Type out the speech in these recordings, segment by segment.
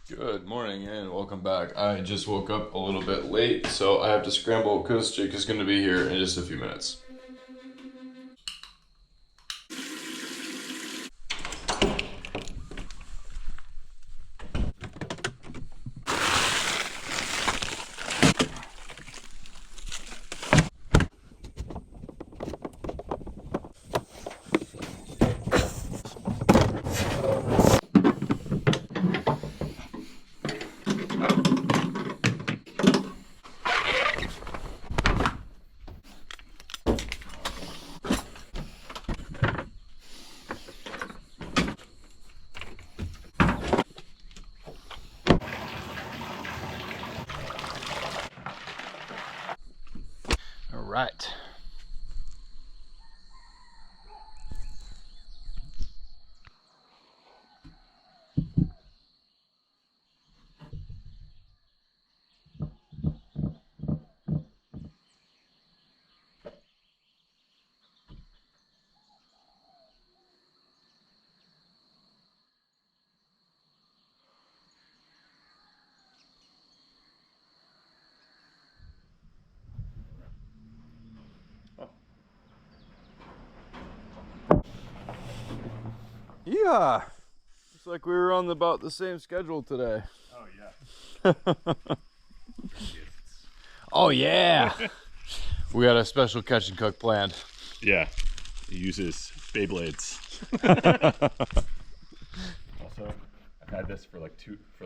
Good morning and welcome back. I just woke up a little bit late, so I have to scramble because Jake is going to be here in just a few minutes. All right. Yeah, looks like we were on about the same schedule today. Oh yeah. Oh yeah. We got a special catch and cook planned. Yeah. He uses Beyblades. Also, I've had this for like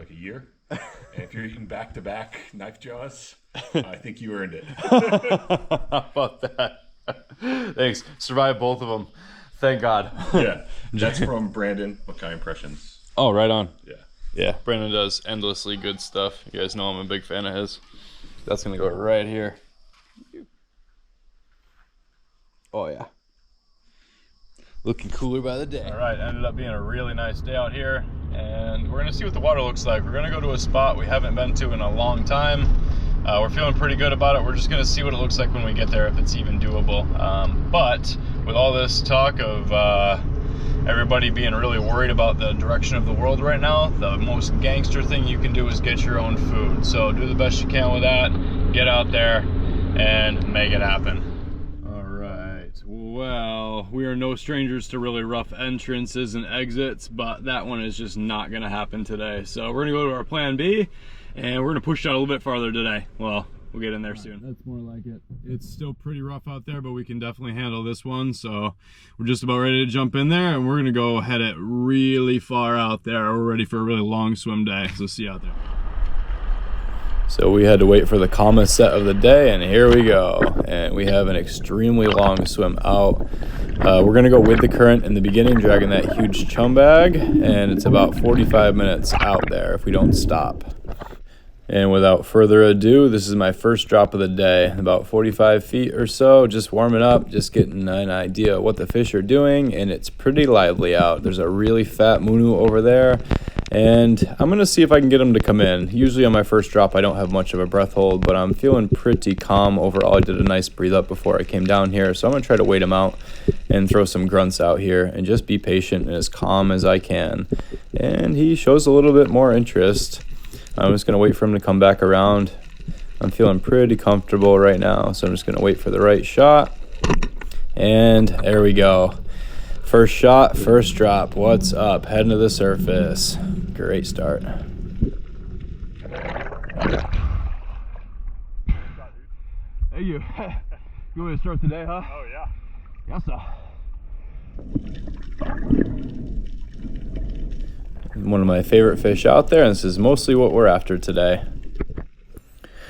a year. And if you're eating back-to-back knife jaws, I think you earned it. How about that? Thanks. Survived both of them. Thank God. Yeah. That's from Brandon Mackay Impressions. Oh, right on. Yeah. Yeah, Brandon does endlessly good stuff. You guys know I'm a big fan of his. That's gonna go right here. Oh yeah. Looking cooler by the day. All right, ended up being a really nice day out here, and we're gonna see what the water looks like. We're gonna go to a spot we haven't been to in a long time. We're feeling pretty good about it. We're just gonna see what it looks like when we get there, if it's even doable. But with all this talk of everybody being really worried about the direction of the world right now, the most gangster thing you can do is get your own food. So do the best you can with that, get out there and make it happen. All right, well, we are no strangers to really rough entrances and exits, but that one is just not gonna happen today. So we're gonna go to our plan B, and we're gonna push out a little bit farther today. Well, we'll get in there soon. That's more like it. It's still pretty rough out there, but we can definitely handle this one. So we're just about ready to jump in there, and we're gonna go head it really far out there. We're ready for a really long swim day, so see you out there. So we had to wait for the calmest set of the day, and here we go. And we have an extremely long swim out. We're gonna go with the current in the beginning, dragging that huge chum bag, and it's about 45 minutes out there if we don't stop. And without further ado, this is my first drop of the day, about 45 feet or so, just warming up, just getting an idea of what the fish are doing, and it's pretty lively out. There's a really fat munu over there, and I'm gonna see if I can get them to come in. Usually on my first drop, I don't have much of a breath hold, but I'm feeling pretty calm overall. I did a nice breathe up before I came down here, so I'm gonna try to wait them out and throw some grunts out here and just be patient and as calm as I can. And he shows a little bit more interest. I'm just going to wait for him to come back around. I'm feeling pretty comfortable right now, so I'm just going to wait for the right shot. And there we go. First shot, first drop. What's up? Heading to the surface. Great start. Hey, you. You want me to start today, huh? Oh yeah. Yes, sir. One of my favorite fish out there, and this is mostly what we're after today.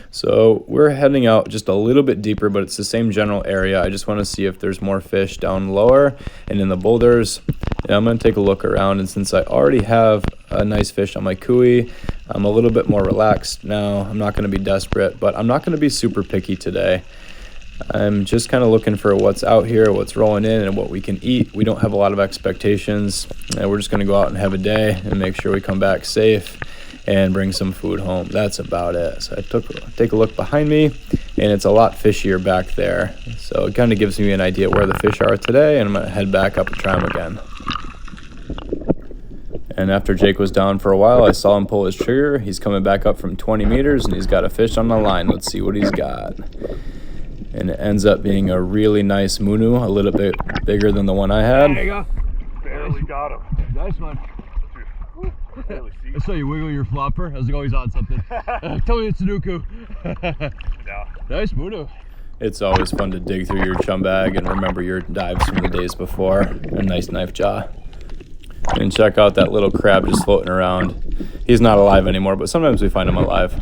So we're heading out just a little bit deeper, but it's the same general area. I just want to see if there's more fish down lower and in the boulders. And I'm going to take a look around, and since I already have a nice fish on my cuy, I'm a little bit more relaxed now. I'm not going to be desperate, but I'm not going to be super picky today. I'm just kind of looking for what's out here, what's rolling in, and what we can eat. We don't have a lot of expectations, and we're just going to go out and have a day and make sure we come back safe and bring some food home. That's about it. So I take a look behind me, and it's a lot fishier back there. So it kind of gives me an idea where the fish are today, and I'm going to head back up and try them again. And after Jake was down for a while, I saw him pull his trigger. He's coming back up from 20 meters, and he's got a fish on the line. Let's see what he's got. And it ends up being a really nice munu, a little bit bigger than the one I had. There you go. Barely got him. Nice one. Barely see. I saw you wiggle your flopper. I was always on something. Tell me it's Sudoku. No. Nice munu. It's always fun to dig through your chum bag and remember your dives from the days before. A nice knife jaw. And check out that little crab just floating around. He's not alive anymore, but sometimes we find him alive.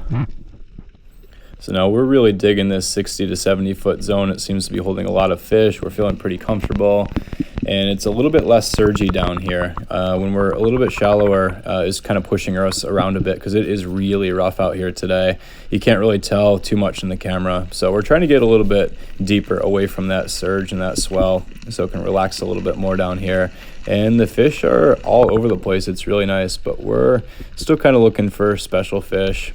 So now we're really digging this 60 to 70 foot zone. It seems to be holding a lot of fish. We're feeling pretty comfortable. And it's a little bit less surgy down here. When we're a little bit shallower, is kind of pushing us around a bit because it is really rough out here today. You can't really tell too much in the camera. So we're trying to get a little bit deeper away from that surge and that swell so it can relax a little bit more down here. And the fish are all over the place. It's really nice, but we're still kind of looking for special fish.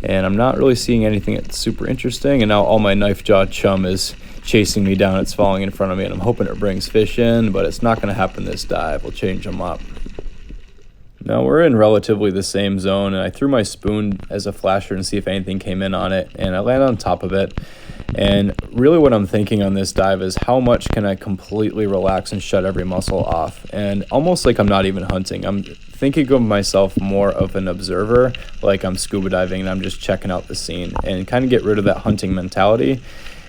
And I'm not really seeing anything that's super interesting. And now all my knife jaw chum is chasing me down. It's falling in front of me, and I'm hoping it brings fish in, but it's not going to happen this dive. We'll change them up. Now we're in relatively the same zone, and I threw my spoon as a flasher and see if anything came in on it, and I landed on top of it. And really what I'm thinking on this dive is how much can I completely relax and shut every muscle off, and almost like I'm not even hunting. I'm thinking of myself more of an observer, like I'm scuba diving and I'm just checking out the scene, and kind of get rid of that hunting mentality,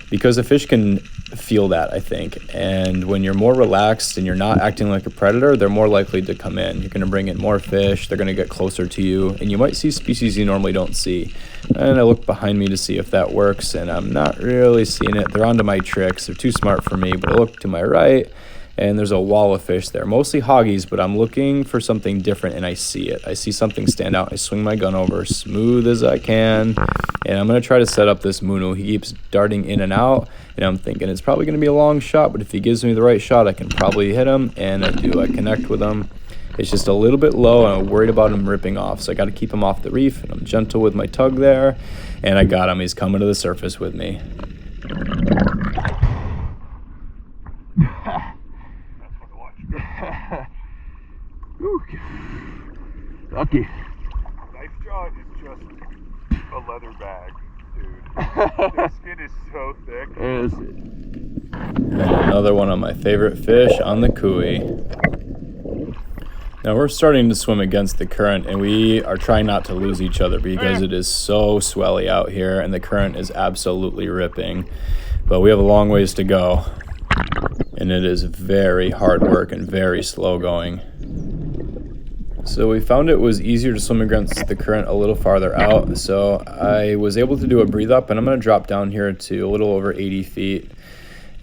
because a fish can feel that, I think. And when you're more relaxed and you're not acting like a predator, they're more likely to come in. You're going to bring in more fish, they're going to get closer to you, and you might see species you normally don't see. And I look behind me to see if that works, and I'm not really seeing it. They're onto my tricks. They're too smart for me, but I look to my right, and there's a wall of fish there, mostly hoggies, but I'm looking for something different, and I see it. I see something stand out. I swing my gun over smooth as I can, and I'm going to try to set up this munu. He keeps darting in and out, and I'm thinking it's probably going to be a long shot, but if he gives me the right shot, I can probably hit him, and I do. I connect with him. It's just a little bit low, and I'm worried about him ripping off, so I got to keep him off the reef, and I'm gentle with my tug there, and I got him. He's coming to the surface with me. Lucky. Knife jaw is just a leather bag, dude. Their skin is so thick. And another one of my favorite fish on the Kui. Now we're starting to swim against the current, and we are trying not to lose each other because it is so swelly out here and the current is absolutely ripping. But we have a long ways to go, and it is very hard work and very slow going. So we found it was easier to swim against the current a little farther out, so I was able to do a breathe up, and I'm going to drop down here to a little over 80 feet.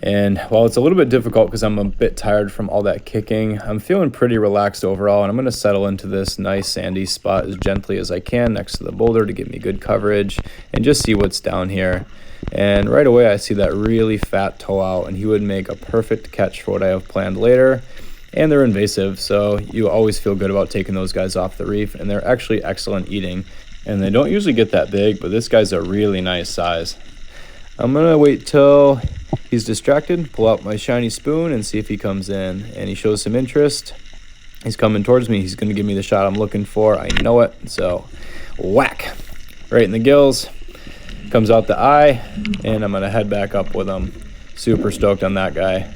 And while it's a little bit difficult because I'm a bit tired from all that kicking, I'm feeling pretty relaxed overall, and I'm going to settle into this nice sandy spot as gently as I can next to the boulder to give me good coverage and just see what's down here. And right away I see that really fat toe out, and he would make a perfect catch for what I have planned later. And they're invasive, so you always feel good about taking those guys off the reef, and they're actually excellent eating. And they don't usually get that big, but this guy's a really nice size. I'm gonna wait till he's distracted, pull out my shiny spoon, and see if he comes in. And he shows some interest. He's coming towards me. He's gonna give me the shot I'm looking for. I know it. So whack, right in the gills. Comes out the eye, and I'm gonna head back up with him. Super stoked on that guy.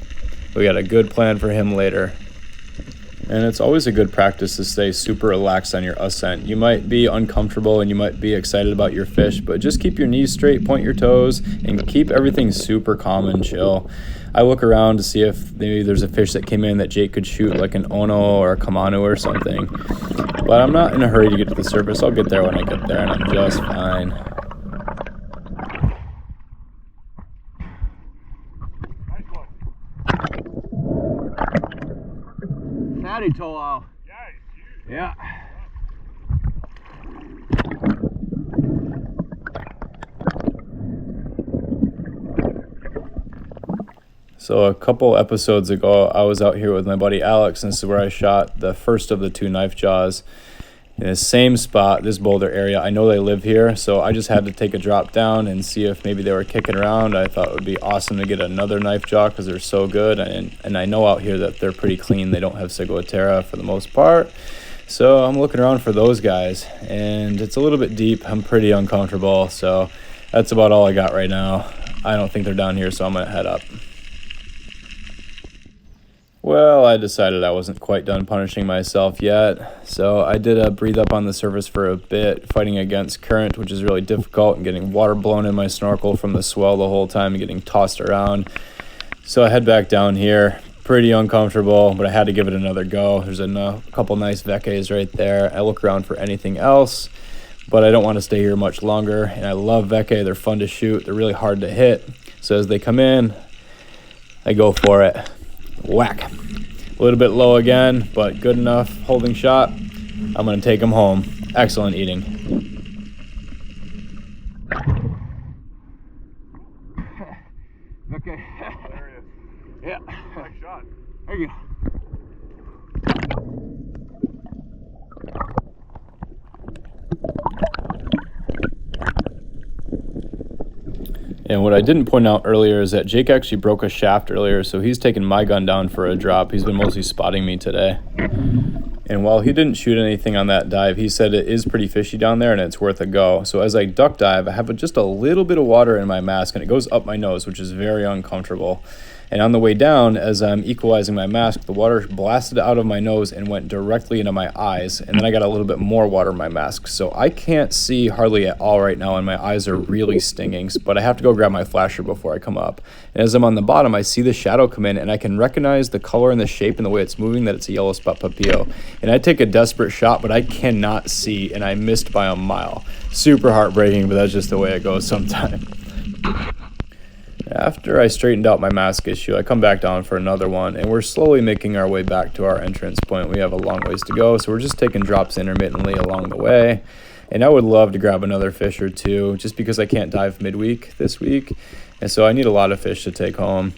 We got a good plan for him later. And it's always a good practice to stay super relaxed on your ascent. You might be uncomfortable and you might be excited about your fish, but just keep your knees straight, point your toes, and keep everything super calm and chill. I look around to see if maybe there's a fish that came in that Jake could shoot, like an Ono or a Kamanu or something. But I'm not in a hurry to get to the surface. I'll get there when I get there, and I'm just fine. Fatty toe. Yeah, it's huge. Yeah. So a couple episodes ago, I was out here with my buddy Alex, and this is where I shot the first of the two knife jaws in the same spot, this boulder area. I know they live here, so I just had to take a drop down and see if maybe they were kicking around. I thought it would be awesome to get another knife jaw because they're so good, and I know out here that they're pretty clean. They don't have ciguatera for the most part. So I'm looking around for those guys, and it's a little bit deep. I'm pretty uncomfortable, so that's about all I got right now. I don't think they're down here, so I'm gonna head up. Well, I decided I wasn't quite done punishing myself yet, so I did a breathe up on the surface for a bit, fighting against current, which is really difficult, and getting water blown in my snorkel from the swell the whole time and getting tossed around. So I head back down here, pretty uncomfortable, but I had to give it another go. There's a couple nice vecays right there. I look around for anything else, but I don't want to stay here much longer, and I love vecay. They're fun to shoot. They're really hard to hit. So as they come in, I go for it. Whack. A little bit low again, but good enough holding shot. I'm going to take them home. Excellent eating. Okay. Hilarious. Yeah. Nice shot. There you go. And what I didn't point out earlier is that Jake actually broke a shaft earlier, so he's taken my gun down for a drop. He's been mostly spotting me today. And while he didn't shoot anything on that dive, he said it is pretty fishy down there and it's worth a go. So as I duck dive, I have just a little bit of water in my mask and it goes up my nose, which is very uncomfortable. And on the way down, as I'm equalizing my mask, the water blasted out of my nose and went directly into my eyes. And then I got a little bit more water in my mask. So I can't see hardly at all right now, and my eyes are really stinging. But I have to go grab my flasher before I come up. And as I'm on the bottom, I see the shadow come in, and I can recognize the color and the shape and the way it's moving, that it's a yellow spot papillo. And I take a desperate shot, but I cannot see, and I missed by a mile. Super heartbreaking, but that's just the way it goes sometimes. After I straightened out my mask issue, I come back down for another one, and we're slowly making our way back to our entrance point. We have a long ways to go, so we're just taking drops intermittently along the way. And I would love to grab another fish or two, just because I can't dive midweek this week, and so I need a lot of fish to take home.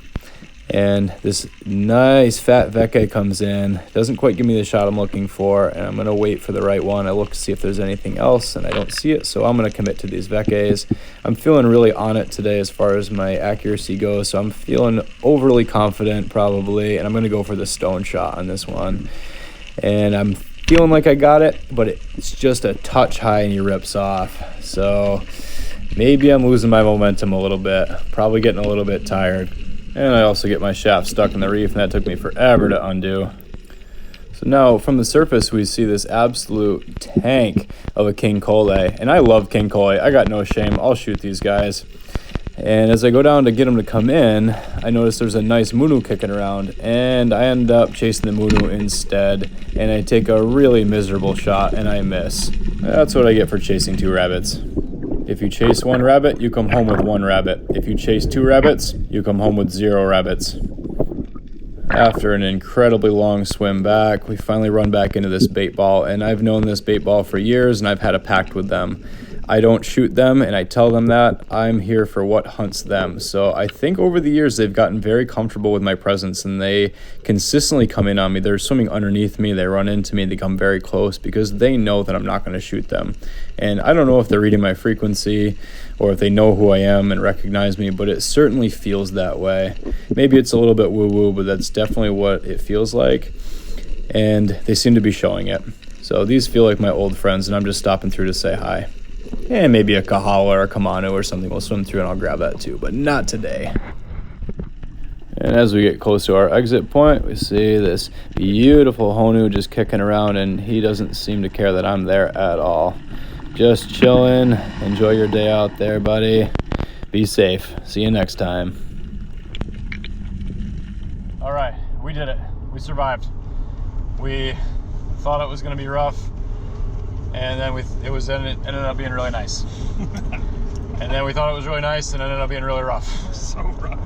And this nice fat vecay comes in, doesn't quite give me the shot I'm looking for, and I'm gonna wait for the right one. I look to see if there's anything else, and I don't see it, so I'm gonna commit to these vecays. I'm feeling really on it today as far as my accuracy goes, so I'm feeling overly confident probably, and I'm gonna go for the stone shot on this one. And I'm feeling like I got it, but it's just a touch high and he rips off. So maybe I'm losing my momentum a little bit, probably getting a little bit tired. And I also get my shaft stuck in the reef, and that took me forever to undo. So now from the surface, we see this absolute tank of a king cole. And I love king cole. I got no shame. I'll shoot these guys. And as I go down to get them to come in, I notice there's a nice munu kicking around, and I end up chasing the munu instead, and I take a really miserable shot, and I miss. That's what I get for chasing two rabbits. If you chase one rabbit, you come home with one rabbit. If you chase two rabbits, you come home with 0 rabbits. After an incredibly long swim back, we finally run back into this bait ball, and I've known this bait ball for years, and I've had a pact with them. I don't shoot them, and I tell them that I'm here for what hunts them. So I think over the years they've gotten very comfortable with my presence, and they consistently come in on me. They're swimming underneath me, they run into me, they come very close because they know that I'm not going to shoot them. And I don't know if they're reading my frequency or if they know who I am and recognize me, but it certainly feels that way. Maybe it's a little bit woo-woo, but that's definitely what it feels like, and they seem to be showing it. So these feel like my old friends, and I'm just stopping through to say hi. And maybe a kahala or a kamanu or something will swim through, and I'll grab that too, but not today. And as we get close to our exit point, we see this beautiful honu just kicking around, and he doesn't seem to care that I'm there at all. Just chilling. Enjoy your day out there, buddy. Be safe. See you next time. All right, we did it. We survived. We thought it was going to be rough, and then it ended up being really nice. And then we thought it was really nice, and it ended up being really rough. So rough.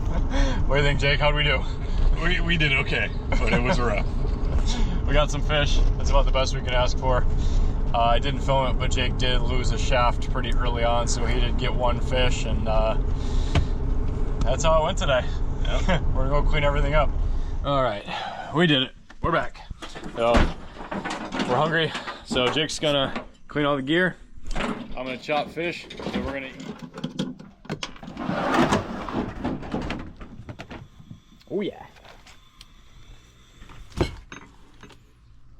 What do you think, Jake? How'd we do? We did okay, but it was rough. We got some fish. That's about the best we could ask for. I didn't film it, but Jake did lose a shaft pretty early on, so he did get one fish, and that's how it went today. Yep. We're gonna go clean everything up. All right, we did it. We're back. So we're hungry, so Jake's gonna clean all the gear. I'm gonna chop fish, and we're gonna eat. Oh yeah.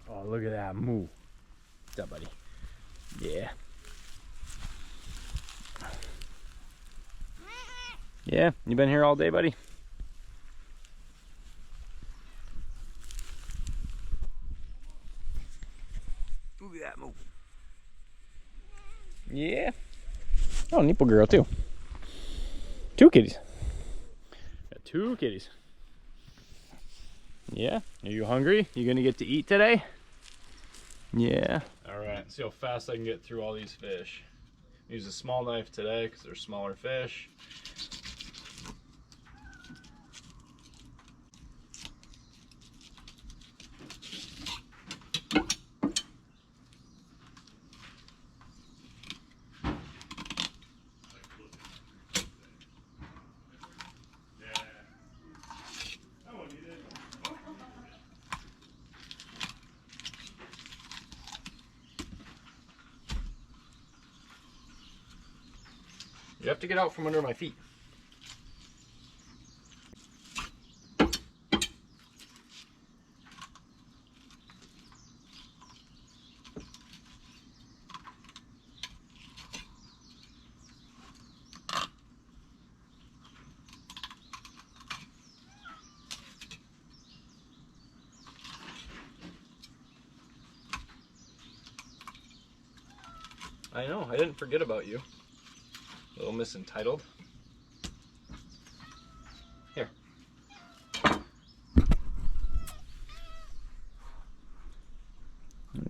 Oh, look at that move. What's up, buddy? Yeah. Yeah, you been here all day, buddy? Look at that move. Yeah. Oh, nipple girl too. 2 kitties. Got 2 kitties. Yeah. Are you hungry? You gonna get to eat today? Yeah. All right. See how fast I can get through all these fish. Use a small knife today because they're smaller fish. You have to get out from under my feet. I know, I didn't forget about you. Little Miss Entitled. Here. There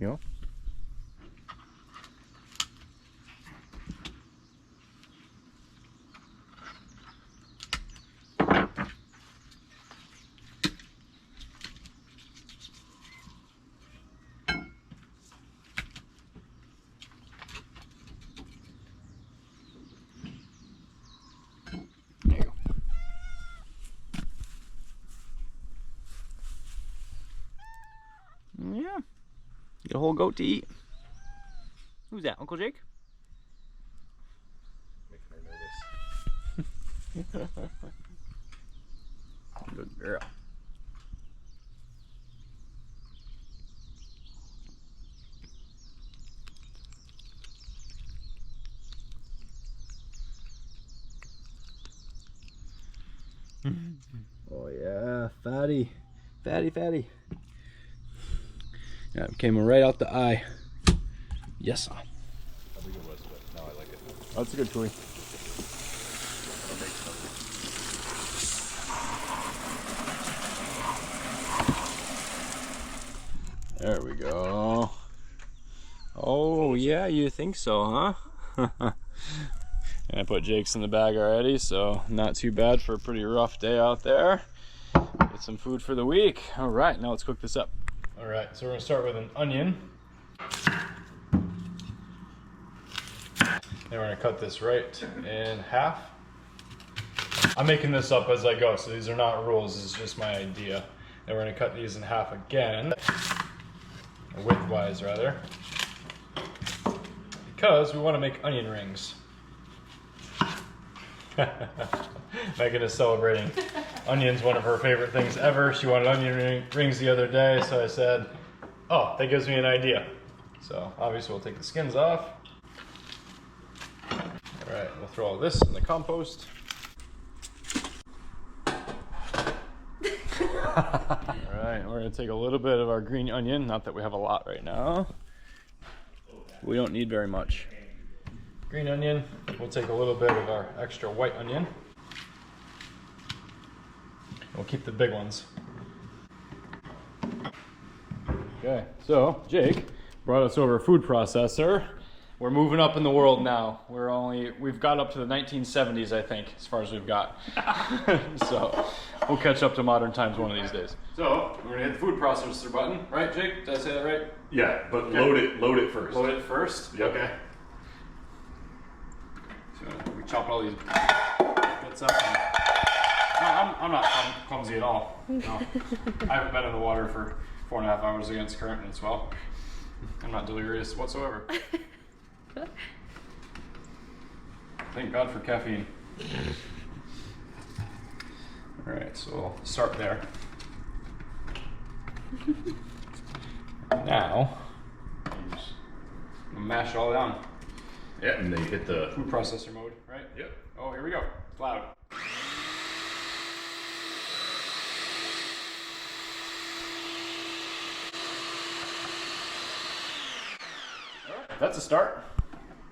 you go. There you go. Yeah. Get a whole goat to eat. Who's that, Uncle Jake? Making her nervous. Good girl. Oh yeah, fatty. Fatty. Yeah, it came right out the eye. Yes, sir. I think it was, but now I like it. That's a good toy. There we go. Oh yeah, you think so, huh? And I put Jake's in the bag already, so not too bad for a pretty rough day out there. Get some food for the week. All right, now let's cook this up. All right, so we're gonna start with an onion. Then we're gonna cut this right in half. I'm making this up as I go, so these are not rules, this is just my idea. Then we're gonna cut these in half again, or widthwise rather, because we wanna make onion rings. Megan is celebrating. Onion's one of her favorite things ever. She wanted onion rings the other day, so I said, oh, that gives me an idea. So obviously we'll take the skins off. All right, we'll throw all this in the compost. All right, we're gonna take a little bit of our green onion, not that we have a lot right now. We don't need very much. Green onion, we'll take a little bit of our extra white onion. We'll keep the big ones. Okay, so Jake brought us over a food processor. We're moving up in the world now. We've got up to the 1970s, I think, as far as we've got. So we'll catch up to modern times one of these days. So we're gonna hit the food processor button, right, Jake? Did I say that right? Yeah, but Okay. load it first. Load it first? Yep. Okay. So we chop all these bits up. I'm not clumsy at all. No. I haven't been in the water for 4.5 hours against current as well. I'm not delirious whatsoever. Thank God for caffeine. All right, so we'll start there. Now, use Mash it all down. Yeah, and they hit the Food processor mode, right? Yep. Oh, here we go. It's loud. All right, that's a start.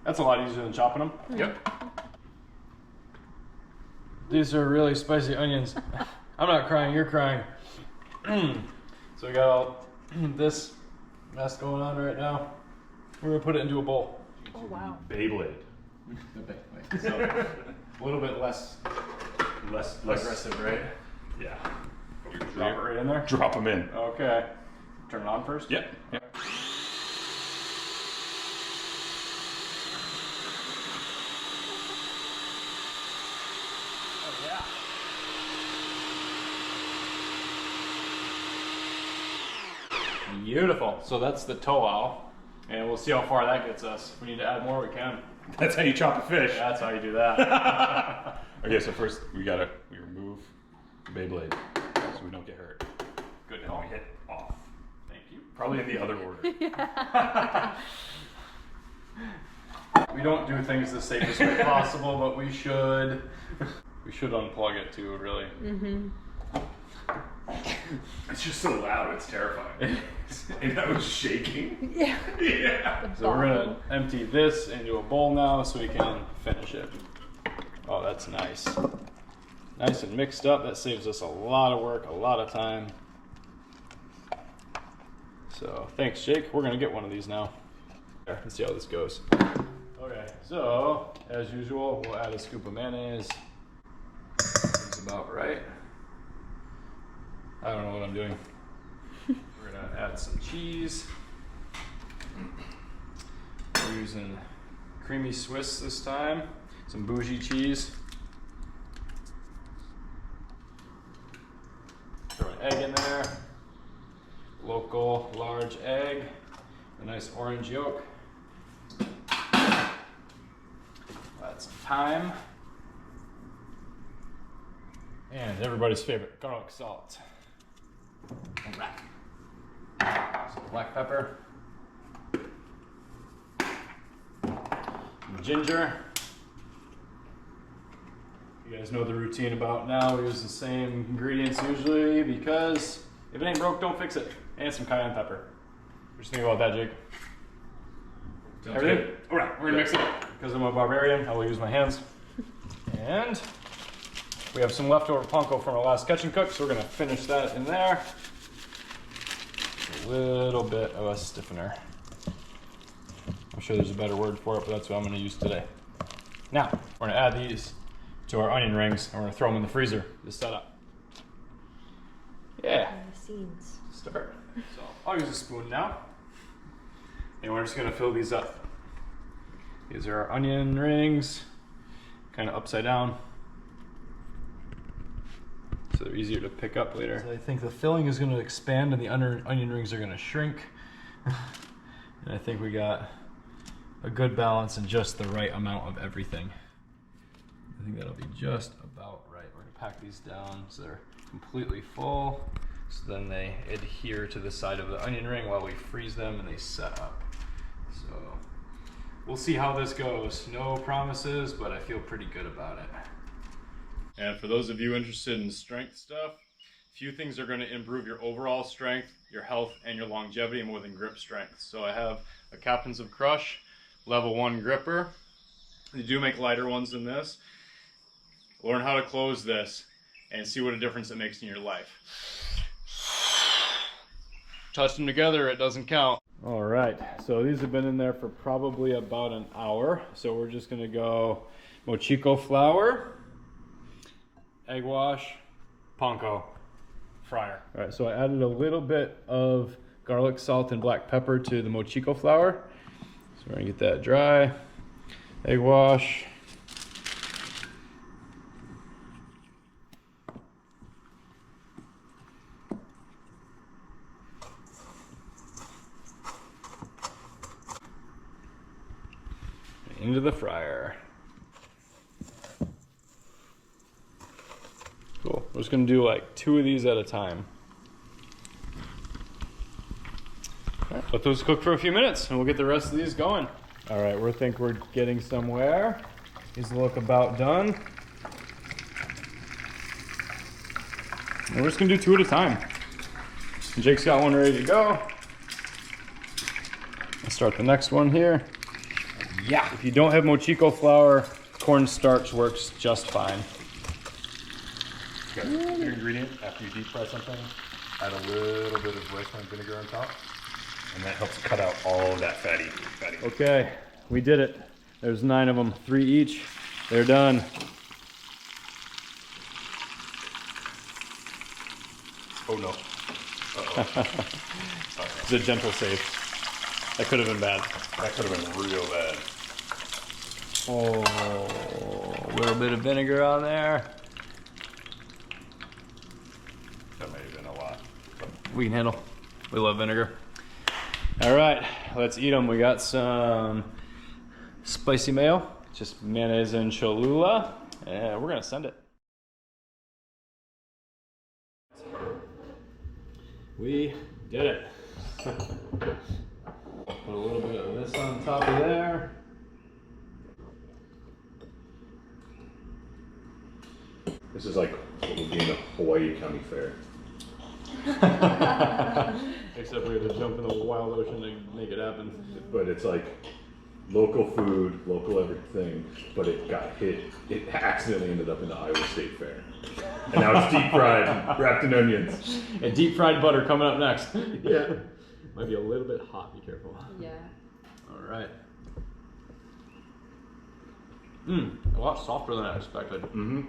That's a lot easier than chopping them. Yep. These are really spicy onions. I'm not crying, you're crying. So we got all this mess going on right now. We're gonna put it into a bowl. Oh wow. Beyblade. So a little bit less Less aggressive, right? Yeah. Drop it right in there. Drop them in. Okay. Turn it on first. Yep. Yep. Oh, yeah. Beautiful. So that's the towel, and we'll see how far that gets us. If we need to add more, we can. That's how you chop a fish. That's how you do that. Okay, so first we remove the Beyblade so we don't get hurt. Good And call. we hit off. Thank you. Probably in the other order. We don't do things the safest way possible, but we should. We should unplug it too, really. It's just so loud, it's terrifying. And I was shaking. Yeah. Yeah. So we're gonna empty this into a bowl now so we can finish it. Oh, that's nice. Nice and mixed up. That saves us a lot of work, a lot of time. So thanks, Jake. We're gonna get one of these now. Let's see how this goes. Okay, so as usual, we'll add a scoop of mayonnaise. That's about right. I don't know what I'm doing. We're gonna add some cheese. We're using creamy Swiss this time. Some bougie cheese. Throw an egg in there. Local large egg. A nice orange yolk. Add some thyme. And everybody's favorite, garlic salt. Some black pepper. Some ginger. You guys know the routine about now. We use the same ingredients usually because if it ain't broke, don't fix it. And some cayenne pepper. What do you think about that, Jake? Sounds Everything? good. All right, we're gonna mix it up. Because I'm a barbarian, I will use my hands. And we have some leftover panko from our last catch and cook, so we're gonna finish that in there. A little bit of a stiffener. I'm sure there's a better word for it, but that's what I'm gonna use today. Now, we're gonna add these to our onion rings, and we're gonna throw them in the freezer to set up. Yeah, Behind the scenes. start. So I'll use a spoon now. And we're just gonna fill these up. These are our onion rings, kind of upside down. So they're easier to pick up later. So I think the filling is gonna expand and the onion rings are gonna shrink. And I think we got a good balance and just the right amount of everything. I think that'll be just about right. We're gonna pack these down so they're completely full. So then they adhere to the side of the onion ring while we freeze them and they set up. So we'll see how this goes. No promises, but I feel pretty good about it. And for those of you interested in strength stuff, a few things are going to improve your overall strength, your health, and your longevity more than grip strength. So I have a Captains of Crush level 1 gripper. They do make lighter ones than this. Learn how to close this and see what a difference it makes in your life. Touch them together, it doesn't count. All right, so these have been in there for probably about an hour. So we're just gonna go mochiko flour, egg wash, panko, fryer. All right, so I added a little bit of garlic salt and black pepper to the mochiko flour. So we're gonna get that dry. Egg wash. Into the fryer. Cool. We're just gonna do like 2 of these at a time. All right, Let those cook for a few minutes and we'll get the rest of these going. All right, we think we're getting somewhere. These look about done. And we're just gonna do 2 at a time. Jake's got one ready to go. Let's start the next one here. Yeah. If you don't have mochico flour, cornstarch works just fine. Okay. Your ingredient after you deep fry something, add a little bit of rice wine vinegar on top, and that helps cut out all of that fatty. Okay, we did it. There's 9 of them, 3 each. They're done. Oh no. It's a gentle save. That could have been bad. That could have been real bad. Oh, a little bit of vinegar on there. That may have been a lot. We can handle. We love vinegar. All right, let's eat them. We got some spicy mayo, just mayonnaise and Cholula, and we're gonna send it. We did it. Put a little bit of this on top of there. This is like what would be in a Hawaii County Fair. Except we had to jump in the wild ocean to make it happen. But it's like local food, local everything, but it got hit. It accidentally ended up in the Iowa State Fair. And now it's deep fried, wrapped in onions. And deep fried butter coming up next. Yeah. Might be a little bit hot, be careful. Yeah. All right. A lot softer than I expected. Mm-hmm.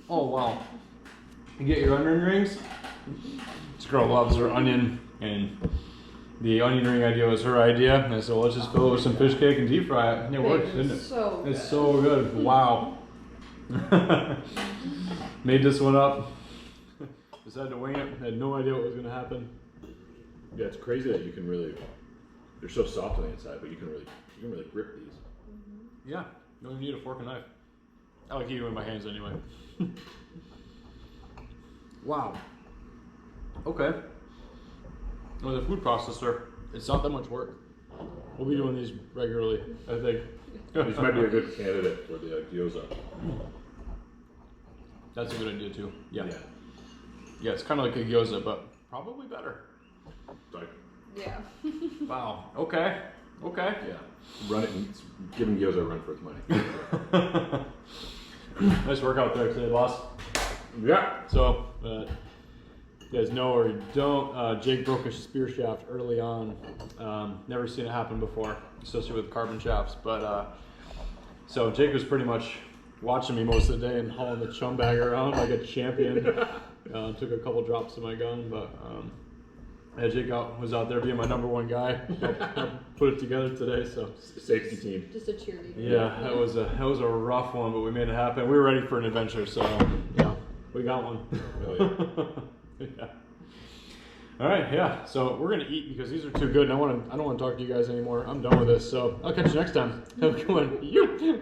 Oh, wow. You get your onion rings? This girl loves her onion, and the onion ring idea was her idea. And so let's just fill it with some fish cake and deep fry it. And it works, didn't it? So It's so good. Wow. Made this one up. Decided to wing it. Had no idea what was going to happen. Yeah, it's crazy that you can really. They're so soft on the inside, but you can really grip these. Yeah. You don't even need a fork and knife. I like eating with my hands anyway. Wow. Okay. With a food processor, it's not that much work. We'll be doing these regularly, I think. These might be a good candidate for the gyoza. That's a good idea too. Yeah. Yeah. Yeah, it's kind of like a gyoza, but probably better. Like, yeah. Wow. Okay. Okay. yeah. Run it and giving gyoza a run for its money. Nice workout there today, boss. Yeah. So, you guys know or you don't, Jake broke a spear shaft early on. Never seen it happen before, especially with carbon shafts. But so Jake was pretty much watching me most of the day and hauling the chum bag around like a champion. Took a couple drops of my gun, but yeah, Jake was out there being my #1 guy. Helped put it together today. So Safety team. Just a cheerleader. yeah, that was a rough one, but we made it happen. We were ready for an adventure, so yeah, we got one. Oh, yeah. Yeah. All right, yeah. So we're gonna eat because these are too good, and I don't want to talk to you guys anymore. I'm done with this, so I'll catch you next time. Have a good one. You.